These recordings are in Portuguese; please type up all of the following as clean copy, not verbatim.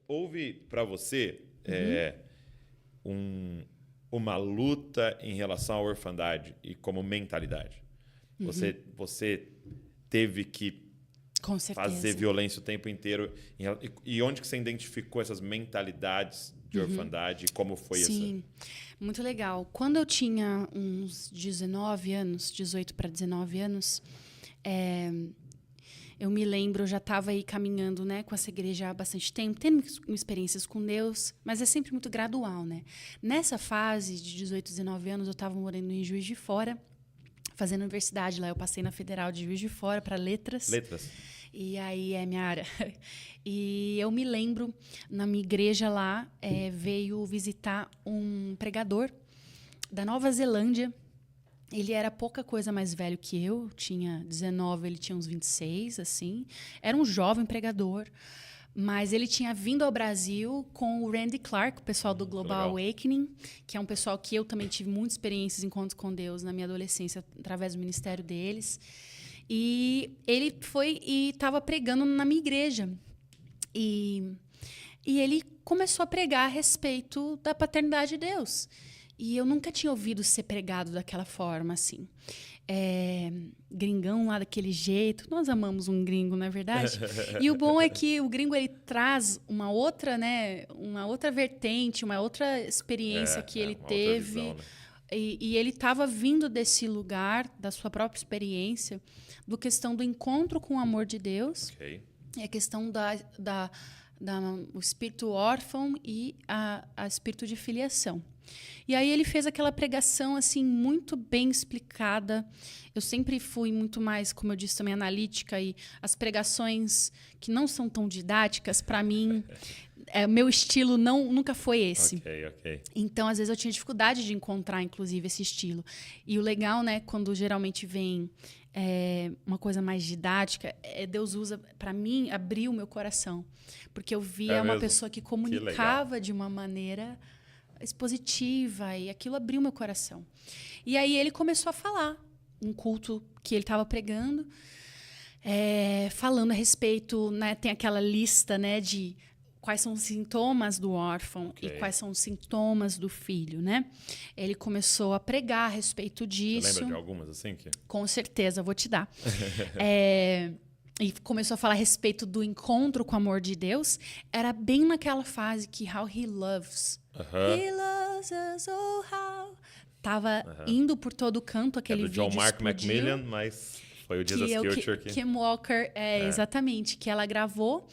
houve para você uma luta em relação à orfandade e como mentalidade? Você teve que fazer violência o tempo inteiro. E onde que você identificou essas mentalidades de orfandade e como foi isso? Sim, muito legal. Quando eu tinha uns 19 anos, 18 para 19 anos, eu me lembro, eu já estava aí caminhando, né, com essa igreja há bastante tempo, tendo experiências com Deus, mas é sempre muito gradual, né? Nessa fase de 18, 19 anos, eu estava morando em Juiz de Fora, fazendo universidade lá. Eu passei na Federal de Juiz de Fora para letras. Letras. E aí é minha área. E eu me lembro, na minha igreja lá, veio visitar um pregador da Nova Zelândia. Ele era pouca coisa mais velho que eu, tinha 19, ele tinha uns 26, assim. Era um jovem pregador, mas ele tinha vindo ao Brasil com o Randy Clark, o pessoal do Global Awakening, que é um pessoal que eu também tive muitas experiências, encontros com Deus na minha adolescência, através do ministério deles. E ele foi e estava pregando na minha igreja. E ele começou a pregar a respeito da paternidade de Deus. E eu nunca tinha ouvido ser pregado daquela forma, assim. Gringão lá daquele jeito. Nós amamos um gringo, não é verdade? E o bom é que o gringo ele traz uma outra, né, uma outra vertente, uma outra experiência que ele teve. Visão, né? E ele estava vindo desse lugar, da sua própria experiência, do questão do encontro com o amor de Deus, e a questão o espírito órfão e a espírito de filiação. E aí ele fez aquela pregação assim muito bem explicada. Eu sempre fui muito mais, como eu disse também, analítica, e as pregações que não são tão didáticas, para mim, meu estilo nunca foi esse. Okay. Então, às vezes, eu tinha dificuldade de encontrar, inclusive, esse estilo. E o legal, né, quando geralmente vem uma coisa mais didática, Deus usa, para mim, abrir o meu coração. Porque eu via uma pessoa que comunicava de uma maneira expositiva, e aquilo abriu meu coração. E aí ele começou a falar, um culto que ele estava pregando, falando a respeito, né, tem aquela lista, né, de quais são os sintomas do órfão e quais são os sintomas do filho, né? Ele começou a pregar a respeito disso. Você lembra de algumas assim? Com certeza, vou te dar. E começou a falar a respeito do encontro com o amor de Deus. Era bem naquela fase que How He Loves. He loves us, oh how. Tava indo por todo o canto aquele vídeo. É do John Mark Macmillan, mas foi o Jesus Future que Kim Walker, exatamente, que ela gravou.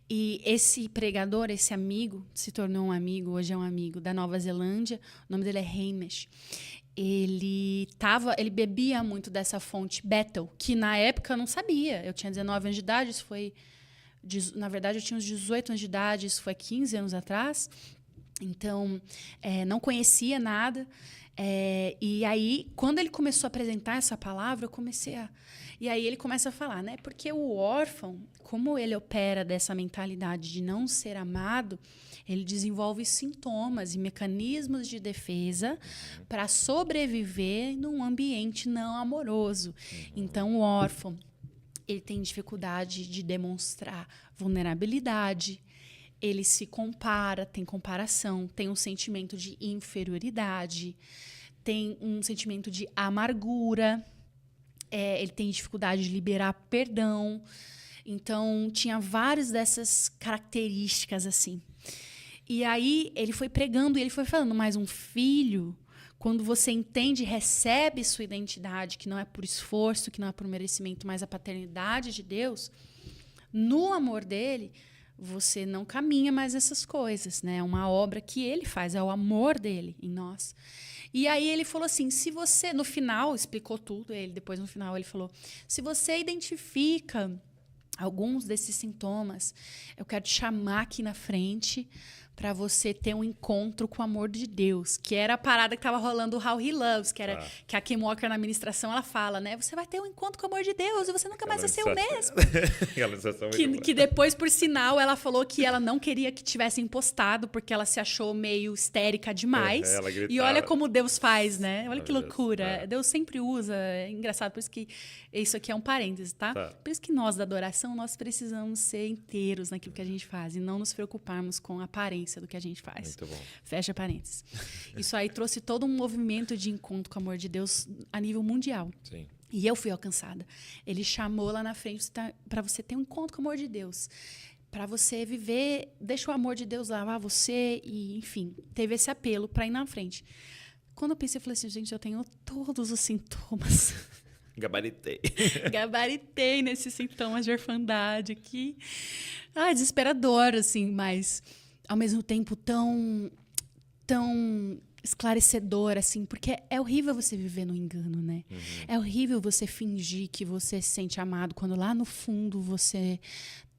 E esse pregador, esse amigo, se tornou um amigo, hoje é um amigo da Nova Zelândia. O nome dele é Hamish. Ele bebia muito dessa fonte Bethel, que na época eu não sabia. Eu tinha 19 anos de idade, isso foi... Na verdade, eu tinha uns 18 anos de idade, isso foi 15 anos atrás. Então, não conhecia nada. E aí, quando ele começou a apresentar essa palavra, eu comecei a... E aí ele começa a falar, né? Porque o órfão, como ele opera dessa mentalidade de não ser amado, ele desenvolve sintomas e mecanismos de defesa para sobreviver num ambiente não amoroso. Então, o órfão, ele tem dificuldade de demonstrar vulnerabilidade, ele se compara, tem comparação, tem um sentimento de inferioridade, tem um sentimento de amargura, ele tem dificuldade de liberar perdão. Então, tinha várias dessas características, assim. E aí, ele foi pregando e ele foi falando, mas um filho, quando você entende, recebe sua identidade, que não é por esforço, que não é por merecimento, mas a paternidade de Deus, no amor dele, você não caminha mais essas coisas, né? É uma obra que ele faz, é o amor dele em nós. E aí ele falou assim, se você, no final, explicou tudo, depois no final ele falou, se você identifica alguns desses sintomas, eu quero te chamar aqui na frente para você ter um encontro com o amor de Deus, que era a parada que tava rolando o How He Loves, que era que a Kim Walker na ministração ela fala, né? Você vai ter um encontro com o amor de Deus e você nunca mais vai ser o mesmo. que depois, por sinal, ela falou que ela não queria que tivessem postado porque ela se achou meio histérica demais. E olha como Deus faz, né? Olha que loucura. Deus sempre usa. É engraçado, por isso que isso aqui é um parêntese, tá? Por isso que nós da adoração, nós precisamos ser inteiros naquilo que a gente faz e não nos preocuparmos com a aparência do que a gente faz. Muito bom. Fecha parênteses. Isso aí trouxe todo um movimento de encontro com o amor de Deus a nível mundial. Sim. E eu fui alcançada. Ele chamou lá na frente para você ter um encontro com o amor de Deus. Para você viver, deixa o amor de Deus lavar você e, enfim, teve esse apelo para ir na frente. Quando eu pensei, eu falei assim, gente, eu tenho todos os sintomas. Gabaritei nesses sintomas de orfandade aqui. Desesperador, assim, mas ao mesmo tempo tão esclarecedor, assim, porque é horrível você viver no engano, né? É horrível você fingir que você se sente amado quando lá no fundo você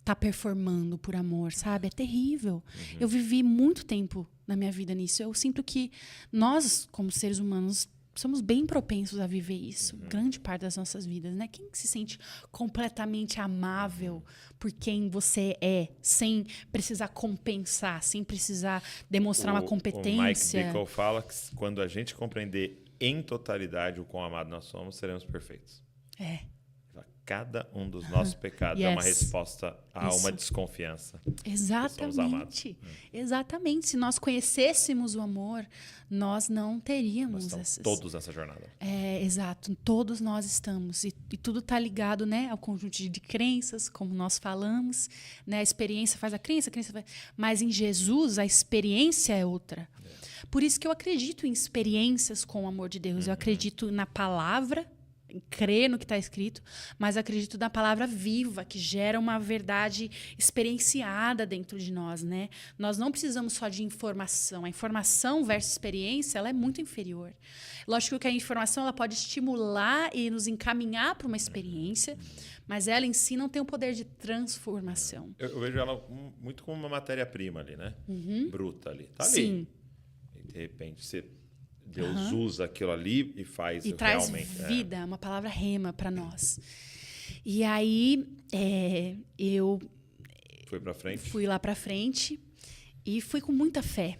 tá performando por amor, sabe? É terrível. Eu vivi muito tempo na minha vida nisso. Eu sinto que nós, como seres humanos, somos bem propensos a viver isso, grande parte das nossas vidas, né? Quem se sente completamente amável por quem você é, sem precisar compensar, sem precisar demonstrar uma competência? O Mike Bickle fala que quando a gente compreender em totalidade o quão amado nós somos, seremos perfeitos. Cada um dos nossos pecados é uma resposta a uma desconfiança. Exatamente. Exatamente. Se nós conhecêssemos o amor, nós não teríamos todos nessa jornada. Exato. Todos nós estamos. E tudo está ligado, né, ao conjunto de crenças, como nós falamos. Né? A experiência faz a crença faz... Mas em Jesus, a experiência é outra. Por isso que eu acredito em experiências com o amor de Deus. Eu acredito na palavra, crer no que está escrito, mas acredito na palavra viva, que gera uma verdade experienciada dentro de nós, né? Nós não precisamos só de informação. A informação versus experiência, ela é muito inferior. Lógico que a informação ela pode estimular e nos encaminhar para uma experiência, mas ela em si não tem o poder de transformação. Eu vejo ela muito como uma matéria-prima ali, né? Bruta ali. Tá ali. Sim. E de repente Deus usa aquilo ali e faz e realmente. Traz vida, uma palavra rema para nós. E aí eu fui lá para frente e fui com muita fé.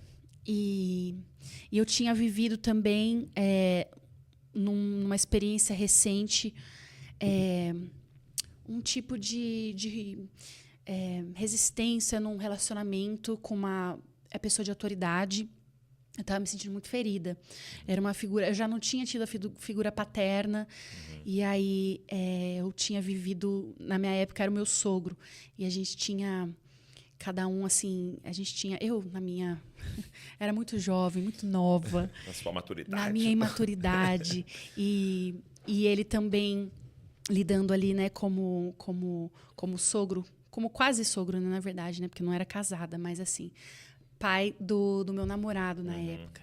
E eu tinha vivido também numa experiência recente um tipo de resistência num relacionamento com uma pessoa de autoridade. Eu estava me sentindo muito ferida. Era uma figura... Eu já não tinha tido a figura paterna. E aí, eu tinha vivido... Na minha época, era o meu sogro. E a gente tinha... Cada um, assim... A gente tinha... Eu, na minha... Era muito jovem, muito nova. Na sua maturidade. Na minha imaturidade. E ele também lidando ali, né? Como sogro. Como quase sogro, né, na verdade, né? Porque não era casada, mas assim... pai do meu namorado na época.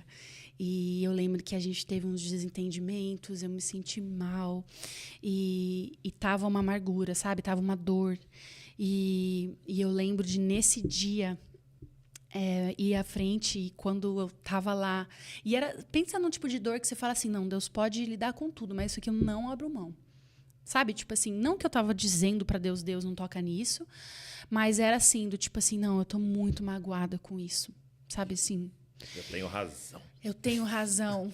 E eu lembro que a gente teve uns desentendimentos, eu me senti mal. E tava uma amargura, sabe? Tava uma dor. E eu lembro de, nesse dia, ir à frente, e quando eu tava lá... E pensa num tipo de dor que você fala assim, não, Deus pode lidar com tudo, mas isso aqui eu não abro mão. Sabe? Tipo assim, não que eu tava dizendo pra Deus, Deus não toca nisso, mas era assim, do tipo assim, não, eu tô muito magoada com isso. Sabe assim? Eu tenho razão. Eu tenho razão.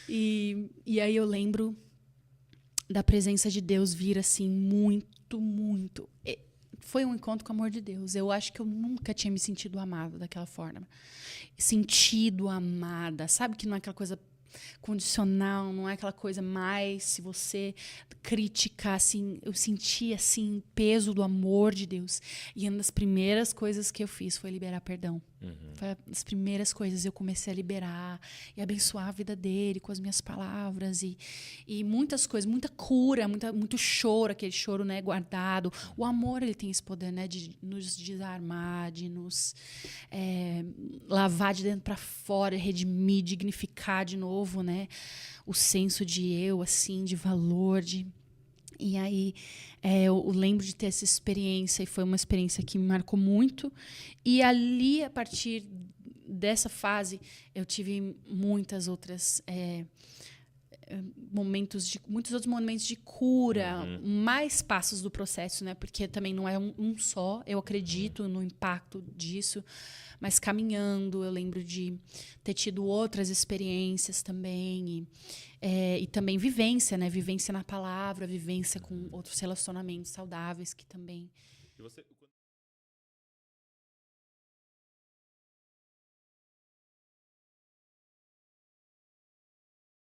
E aí eu lembro da presença de Deus vir assim, muito, muito. Foi um encontro com o amor de Deus. Eu acho que eu nunca tinha me sentido amada daquela forma. Sentido amada. Sabe que não é aquela coisa condicional, não é aquela coisa mais, se você criticar, assim, eu senti, assim, o peso do amor de Deus. E uma das primeiras coisas que eu fiz foi liberar perdão. Foi as primeiras coisas, eu comecei a liberar e abençoar a vida dele com as minhas palavras e muitas coisas, muita cura, muito choro, aquele choro, né, guardado. O amor, ele tem esse poder, né, de nos desarmar, de nos lavar de dentro para fora, redimir, dignificar de novo, né, o senso de eu, assim, de valor, E aí eu lembro de ter essa experiência, e foi uma experiência que me marcou muito. E ali, a partir dessa fase, eu tive muitas outras muitos outros momentos de cura, mais passos do processo, né? Porque também não é um só. Eu acredito no impacto disso, mas caminhando, eu lembro de ter tido outras experiências também e também vivência, né? Vivência na palavra, vivência com outros relacionamentos saudáveis que também. E você